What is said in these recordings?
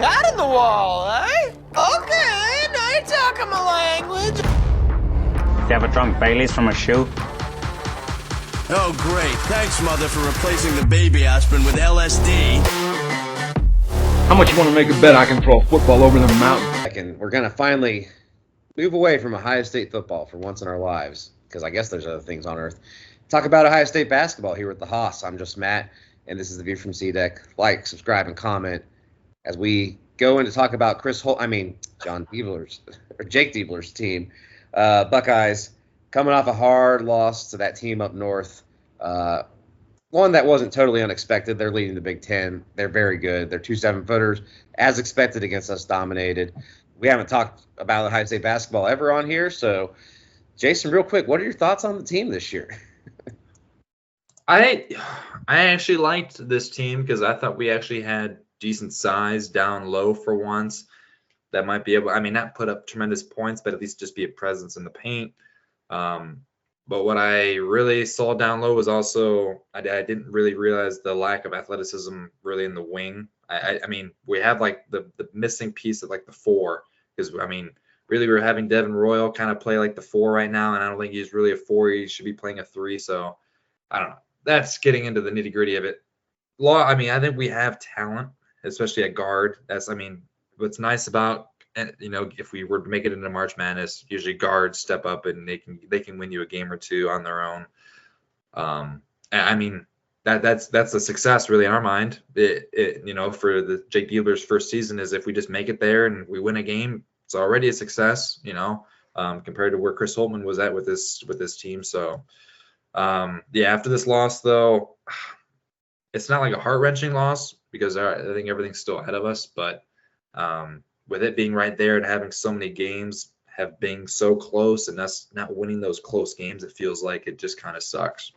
cat in the wall, eh? Okay, now you're talking my language. Do you ever drunk Baileys from a shoe? Oh, great. Thanks, Mother, for replacing the baby aspirin with LSD. How much you want to make a bet I can throw a football over the mountain? We're going to finally move away from Ohio State football for once in our lives, because I guess there's other things on earth. Talk about Ohio State basketball here with the Haas. I'm just Matt, and this is the View from C-Deck. Like, subscribe, and comment as we go in to talk about John Diebler's, or Jake Diebler's team, Buckeyes, coming off a hard loss to that team up north. One that wasn't totally unexpected. They're leading the Big Ten. They're very good. They're 2 7-footers, as expected against us, dominated. We haven't talked about Ohio State basketball ever on here. So, Jason, real quick, what are your thoughts on the team this year? I actually liked this team because I thought we actually had decent size down low for once. That might be able, not put up tremendous points, but at least just be a presence in the paint. But what I really saw down low was also, I didn't really realize the lack of athleticism really in the wing. I mean, we have like the missing piece of like the 4, because really we're having Devin Royal kind of play like the 4 right now, and I don't think he's really a 4. He should be playing a 3. So I don't know. That's getting into the nitty gritty of it. I think we have talent, especially at guard. What's nice about, if we were to make it into March Madness, usually guards step up and they can win you a game or 2 on their own. That's a success really in our mind. For the Jake Diebler's first season is if we just make it there and we win a game, it's already a success. Compared to where Chris Holtmann was at with this team. So after this loss though, it's not like a heart-wrenching loss because I think everything's still ahead of us, but with it being right there and having so many games have been so close and us not winning those close games, it feels like it just kind of sucks.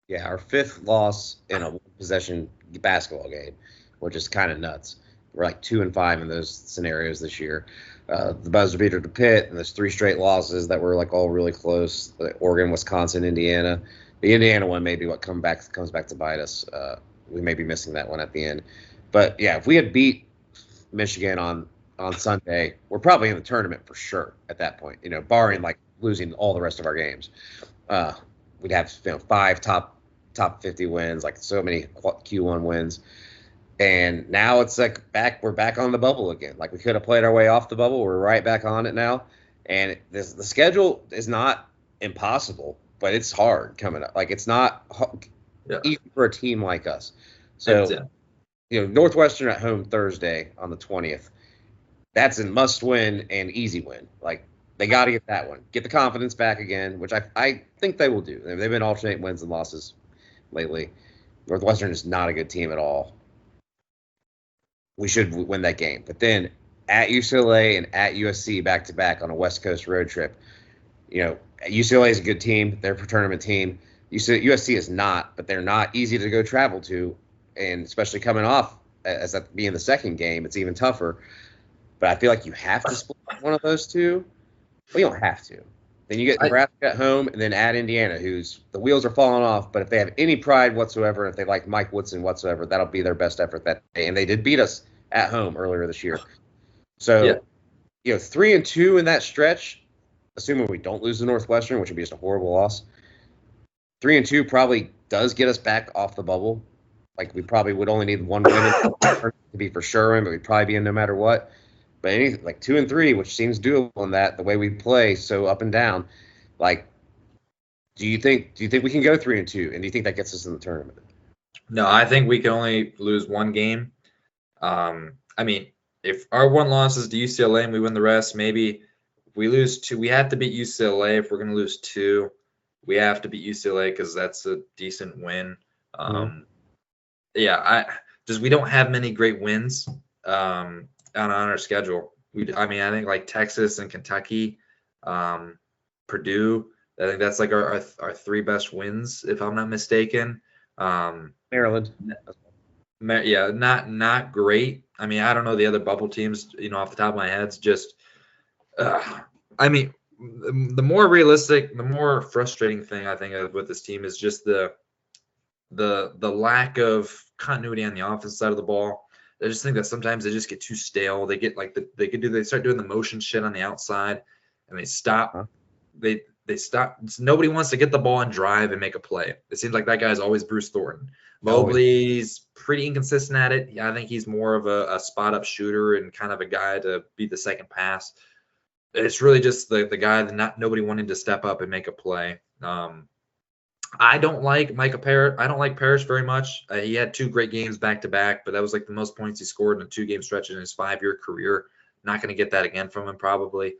Yeah, our 5th loss in a possession basketball game, which is kind of nuts. We're like 2-5 in those scenarios this year. The buzzer beater to Pitt, and there's 3 straight losses that were like all really close. Oregon, Wisconsin, Indiana. The Indiana one may be what comes back to bite us. We may be missing that one at the end. But yeah, if we had beat Michigan on Sunday, we're probably in the tournament for sure at that point. Barring like losing all the rest of our games, we'd have 5 top 50 wins, like so many Q1 wins. And now it's like we're back on the bubble again. Like we could have played our way off the bubble. We're right back on it now. And the schedule is not impossible, but it's hard coming up. Like it's not easy for a team like us. So, Northwestern at home Thursday on the 20th. That's a must win and easy win. Like they got to get that one, get the confidence back again, which I think they will do. They've been alternate wins and losses lately. Northwestern is not a good team at all. We should win that game. But then at UCLA and at USC back-to-back on a West Coast road trip, UCLA is a good team. They're a tournament team. USC is not, but they're not easy to go travel to, and especially coming off as that being the second game, it's even tougher. But I feel like you have to split one of those 2. Well, you don't have to. Then you get Nebraska at home, and then at Indiana, who's the wheels are falling off. But if they have any pride whatsoever, if they like Mike Woodson whatsoever, that'll be their best effort that day. And they did beat us at home earlier this year. So, 3-2 in that stretch, assuming we don't lose to Northwestern, which would be just a horrible loss. 3-2 probably does get us back off the bubble. Like we probably would only need 1 win to be for sure in, but we'd probably be in no matter what. But anything like 2-3, which seems doable in that the way we play so up and down. Like, do you think we can go 3-2, and do you think that gets us in the tournament? No, I think we can only lose 1 game. If our 1 loss is to UCLA and we win the rest, maybe if we lose 2, we have to beat UCLA. If we're going to lose 2, we have to beat UCLA because that's a decent win. We don't have many great wins on our schedule. I think like Texas and Kentucky, Purdue. I think that's like our 3 best wins, if I'm not mistaken. Maryland. Not great. I don't know the other bubble teams, off the top of my head. It's just, the more realistic, the more frustrating thing I think of with this team is just the lack of continuity on the offensive side of the ball. I just think that sometimes they just get too stale. They get like they start doing the motion shit on the outside, and they stop. They stop. Nobody wants to get the ball and drive and make a play. It seems like that guy's always Bruce Thornton. Mobley's pretty inconsistent at it. Yeah, I think he's more of a spot up shooter and kind of a guy to be the second pass. It's really just the guy that nobody wanting to step up and make a play. I don't like Micah Parrish. I don't like Parrish very much. He had 2 great games back to back, but that was like the most points he scored in a 2-game stretch in his 5-year career. Not going to get that again from him probably.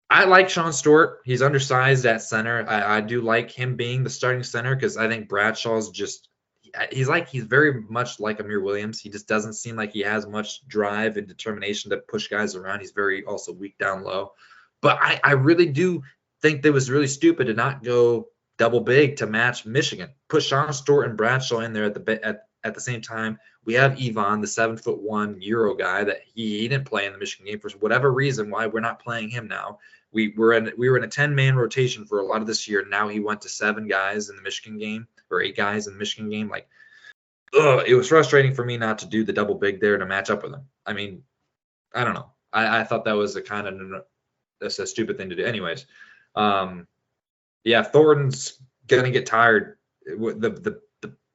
I like Sean Stewart. He's undersized at center. I do like him being the starting center because I think Bradshaw's he's very much like Amir Williams. He just doesn't seem like he has much drive and determination to push guys around. He's very also weak down low. But I really do think that it was really stupid to not go double big to match Michigan. Put Sean Stewart and Bradshaw in there at the same time. We have Yvonne, the 7'1" Euro guy that he didn't play in the Michigan game for whatever reason. Why we're not playing him now? We were in a 10-man rotation for a lot of this year. Now he went to 7 guys in the Michigan game or 8 guys in the Michigan game. Like, it was frustrating for me not to do the double big there to match up with him. I mean, I don't know. I thought that was that's a stupid thing to do. Anyways, yeah, Thornton's gonna get tired. The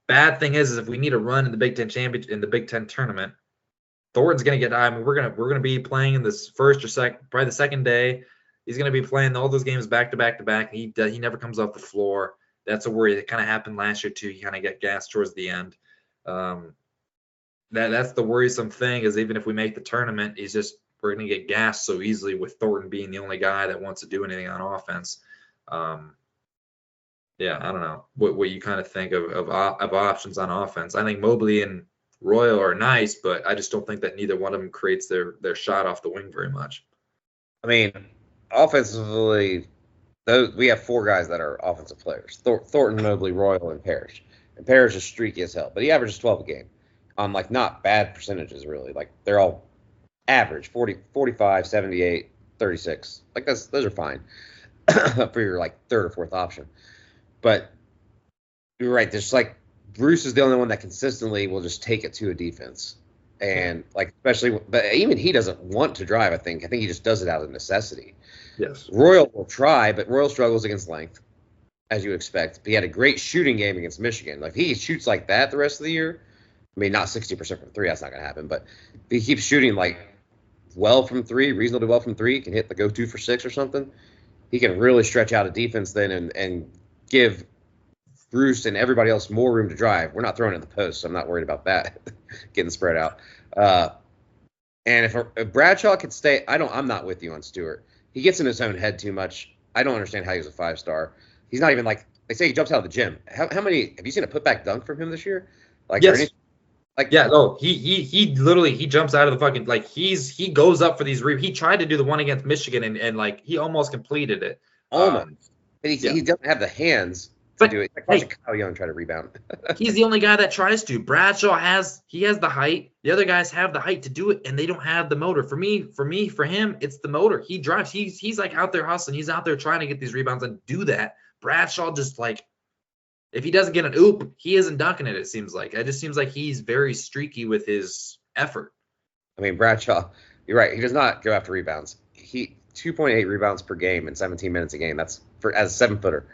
bad thing is if we need a run in the Big Ten tournament, Thornton's gonna get tired. I mean, we're gonna be playing in this first or second, probably the second day. He's gonna be playing all those games back to back to back. And he never comes off the floor. That's a worry. That kind of happened last year too. He kind of got gassed towards the end. That's the worrisome thing is even if we make the tournament, we're gonna get gassed so easily with Thornton being the only guy that wants to do anything on offense. Yeah, I don't know what you kind of think of options on offense. I think Mobley and Royal are nice, but I just don't think that neither one of them creates their shot off the wing very much. I mean, offensively, we have 4 guys that are offensive players: Thornton, Mobley, Royal, and Parrish. And Parrish is streaky as hell, but he averages 12 a game on like not bad percentages really. Like they're all average 40, 45, 78, 36. Like those are fine for your like 3rd or 4th option. But you're right. There's like Bruce is the only one that consistently will just take it to a defense. And like, especially, but even he doesn't want to drive. I think he just does it out of necessity. Yes. Royal will try, but Royal struggles against length, as you expect. But he had a great shooting game against Michigan. Like he shoots like that the rest of the year. I mean, not 60% from 3. That's not going to happen. But if he keeps shooting like well from 3, reasonably well from 3, can hit the go 2 for 6 or something. He can really stretch out a defense then and give Bruce and everybody else more room to drive. We're not throwing it in the post, so I'm not worried about that getting spread out. And if Bradshaw could stay, I'm not with you on Stewart. He gets in his own head too much. I don't understand how he was a 5-star. He's not even like they say he jumps out of the gym. How many have you seen a putback dunk from him this year? Like yes. He literally jumps out of the fucking like he goes up for these he tried to do the one against Michigan and like he almost completed it. Almost. But he doesn't have the hands to do it. Like watching Kyle Young try to rebound. He's the only guy that tries to. Bradshaw has the height. The other guys have the height to do it, and they don't have the motor. For him, it's the motor. He drives. He's like out there hustling. He's out there trying to get these rebounds and do that. Bradshaw just like, if he doesn't get an oop, he isn't dunking it. It seems like it just seems like he's very streaky with his effort. I mean, Bradshaw, you're right. He does not go after rebounds. He 2.8 rebounds per game in 17 minutes a game. That's as a 7-footer.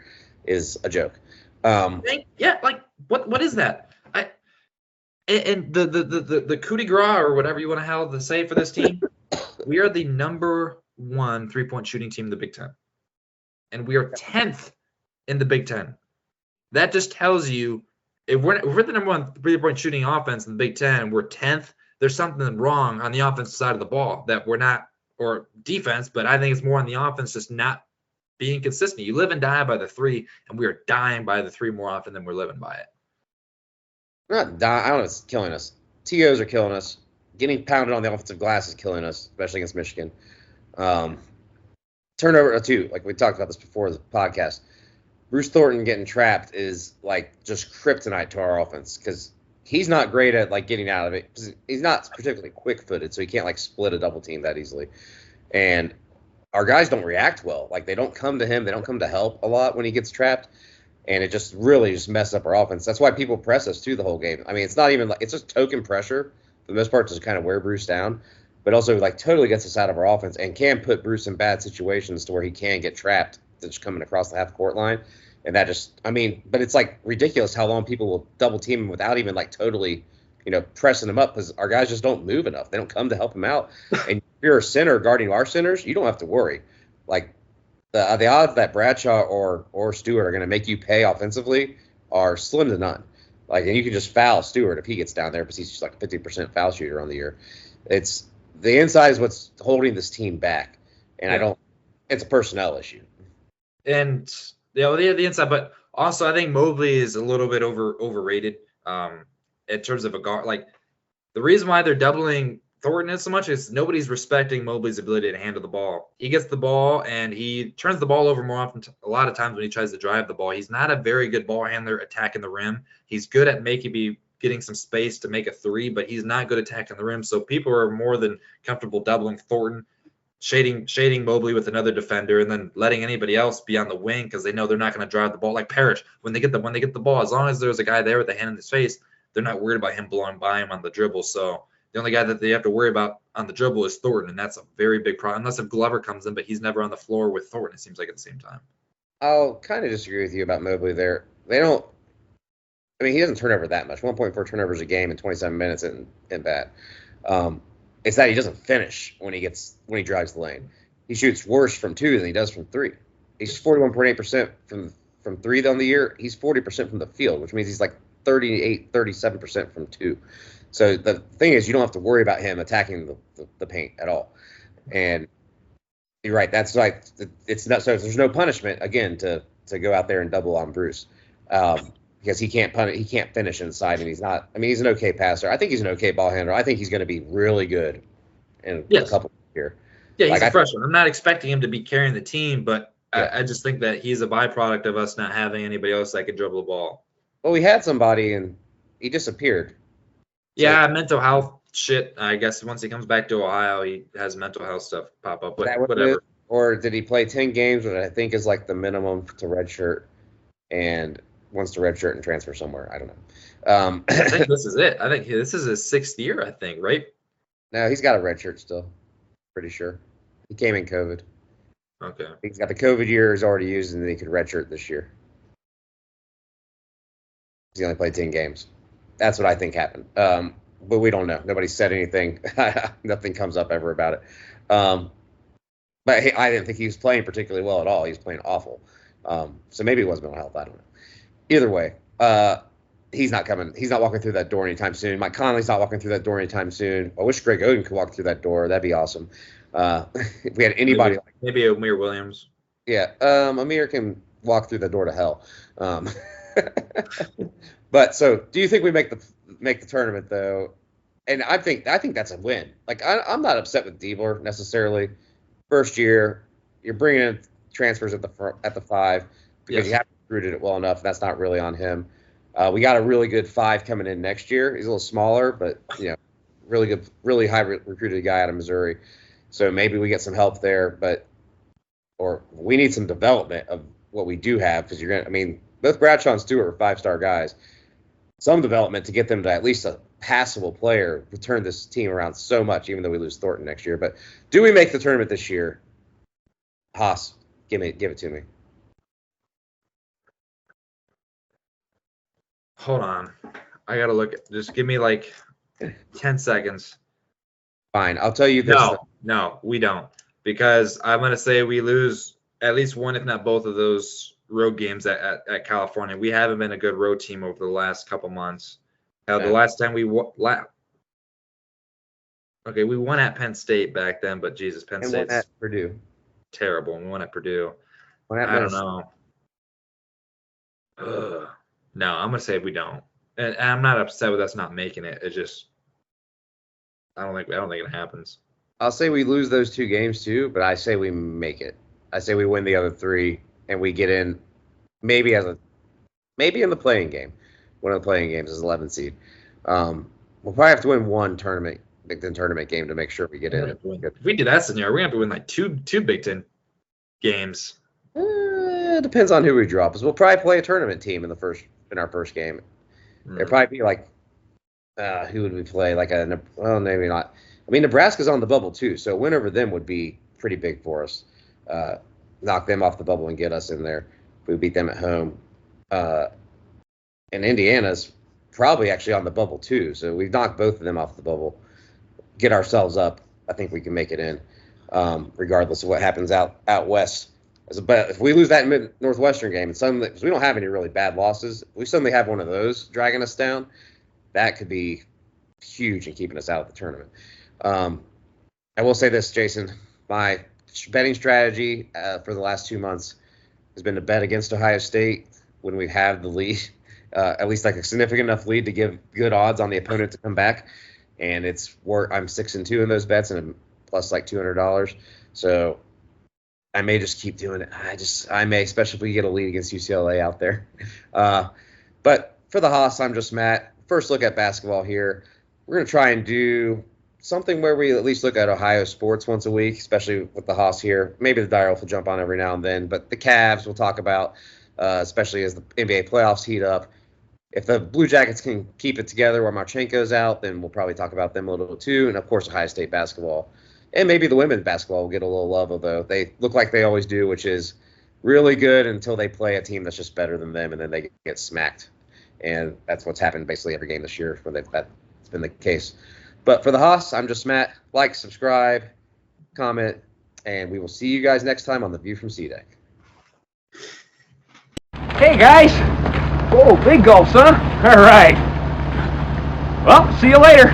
Is a joke. Yeah, like what is that? And the coup de grace or whatever you want to say for this team, we are the number 1 3-point shooting team in the Big Ten, and we are 10th in the Big Ten. That just tells you if we're the number 1 3-point shooting offense in the Big Ten, we're 10th. There's something wrong on the offensive side of the ball that we're not, or defense, but I think it's more on the offense just not being consistent. You live and die by the 3, and we are dying by the 3 more often than we're living by it. We're not dying. I don't know. It's killing us. TOs are killing us. Getting pounded on the offensive glass is killing us, especially against Michigan. Turnover too. Like we talked about this before the podcast. Bruce Thornton getting trapped is like just kryptonite to our offense because he's not great at like getting out of it. He's not particularly quick-footed, so he can't like split a double team that easily. And our guys don't react well. Like they don't come to him. They don't come to help a lot when he gets trapped. and it just really just messed up our offense. That's why people press us too the whole game. I mean, it's not even like it's just token pressure for the most part to kind of wear Bruce down, but also like totally gets us out of our offense and can put Bruce in bad situations to where he can get trapped just coming across the half court line. And that just, I mean, but it's like ridiculous how long people will double team him without even like totally, pressing him up because our guys just don't move enough. They don't come to help him out. And if you're a center guarding our centers, you don't have to worry. Like the odds that Bradshaw or Stewart are going to make you pay offensively are slim to none. Like, and you can just foul Stewart if he gets down there because he's just like a 50% foul shooter on the year. It's the inside is what's holding this team back, and it's a personnel issue. And the inside, but also I think Mobley is a little bit overrated in terms of a guard. Like the reason why they're doubling Thornton so much is nobody's respecting Mobley's ability to handle the ball. He gets the ball and he turns the ball over more often. A lot of times when he tries to drive the ball, he's not a very good ball handler attacking the rim. He's good at getting some space to make a three, but he's not good attacking the rim. So people are more than comfortable doubling Thornton, shading Mobley with another defender, and then letting anybody else be on the wing because they know they're not going to drive the ball. Like Parrish, when they get the ball, as long as there's a guy there with a hand in his face, they're not worried about him blowing by him on the dribble. So the only guy that they have to worry about on the dribble is Thornton, and that's a very big problem. Unless if Glover comes in, but he's never on the floor with Thornton, it seems like at the same time. I'll kind of disagree with you about Mobley there. He doesn't turn over that much. 1.4 turnovers a game in 27 minutes isn't bad. It's that he doesn't finish when he drives the lane. He shoots worse from two than he does from three. He's 41.8% from three on the year. He's 40% from the field, which means he's like 37% from two. So the thing is, you don't have to worry about him attacking the paint at all. And you're right. That's like it's not. So there's no punishment again to go out there and double on Bruce. Because he can't finish inside, and he's not. I mean, he's an okay passer. I think he's an okay ball handler. I think he's going to be really good in a couple of years. Yeah, he's a freshman. I'm not expecting him to be carrying the team, but I just think that he's a byproduct of us not having anybody else that can dribble the ball. Well, we had somebody, and he disappeared. Yeah, mental health shit. I guess once he comes back to Ohio, he has mental health stuff pop up. But whatever. Or did he play 10 games, which I think is like the minimum to redshirt, and wants to redshirt and transfer somewhere? I don't know. I think this is it. I think this is his 6th year, I think, right? No, he's got a redshirt still. Pretty sure. He came in COVID. Okay. He's got the COVID year he's already used, and then he could redshirt this year. He only played 10 games. That's what I think happened. But we don't know. Nobody said anything. Nothing comes up ever about it. But I didn't think he was playing particularly well at all. He was playing awful. So maybe it was mental health. I don't know. Either way, he's not coming. He's not walking through that door anytime soon. Mike Conley's not walking through that door anytime soon. I wish Greg Oden could walk through that door. That'd be awesome. If we had anybody maybe Amir Williams. Yeah, Amir can walk through the door to hell. But so, do you think we make the tournament though? And I think that's a win. Like I'm not upset with Diebler necessarily. First year, you're bringing in transfers at the 5 because you haven't recruited it well enough. That's not really on him. We got a really good 5 coming in next year. He's a little smaller, but really good, really high recruited guy out of Missouri. So maybe we get some help there, or we need some development of what we do have because both Bradshaw and Stewart are 5-star guys. Some development to get them to at least a passable player to turn this team around so much, even though we lose Thornton next year. But do we make the tournament this year? Haas, give it to me. Hold on. I got to look at, just give me like 10 seconds. Fine. I'll tell you this. No, we don't. Because I'm going to say we lose at least one, if not both of those road games at California. We haven't been a good road team over the last couple months. The last time we won at Penn State back then, but Jesus, Penn State's at Purdue. Terrible. We won at Purdue. I don't know. No, I'm gonna say we don't, and I'm not upset with us not making it. It's just I don't think it happens. I'll say we lose those 2 games too, but I say we make it. I say we win the other 3 and we get in maybe in the playing game. One of the playing games is 11 seed. We'll probably have to win one Big Ten tournament game to make sure we get in. If we do that scenario, we're gonna have to win like two Big Ten games. It depends on who we draw, because we'll probably play a tournament team in our first game. It'll probably be like, who would we play? Well, maybe not. I mean, Nebraska's on the bubble too, so a win over them would be pretty big for us. Knock them off the bubble and get us in there if we beat them at home. And Indiana's probably actually on the bubble too, so we've knocked both of them off the bubble. Get ourselves up. I think we can make it in, regardless of what happens out west. But if we lose that Northwestern game, and suddenly, because we don't have any really bad losses, if we suddenly have one of those dragging us down, that could be huge in keeping us out of the tournament. I will say this, Jason, my betting strategy for the last 2 months has been to bet against Ohio State when we have the lead, at least like a significant enough lead to give good odds on the opponent to come back. And I'm 6-2 in those bets, and I'm plus like $200. So I may just keep doing it. I may, especially if we get a lead against UCLA out there. But for the Haas, I'm just Matt. First look at basketball here. We're going to try and do something where we at least look at Ohio sports once a week, especially with the Haas here. Maybe the Dire will jump on every now and then, but the Cavs we'll talk about, especially as the NBA playoffs heat up. If the Blue Jackets can keep it together while Marchenko's out, then we'll probably talk about them a little bit too. And, of course, Ohio State basketball. And maybe the women's basketball will get a little love, although they look like they always do, which is really good until they play a team that's just better than them, and then they get smacked. And that's what's happened basically every game this year. That's been the case. But for the Haas, I'm just Matt. Like, subscribe, comment, and we will see you guys next time on The View from C-Deck. Hey guys! Whoa, big gulps, huh? All right. Well, see you later.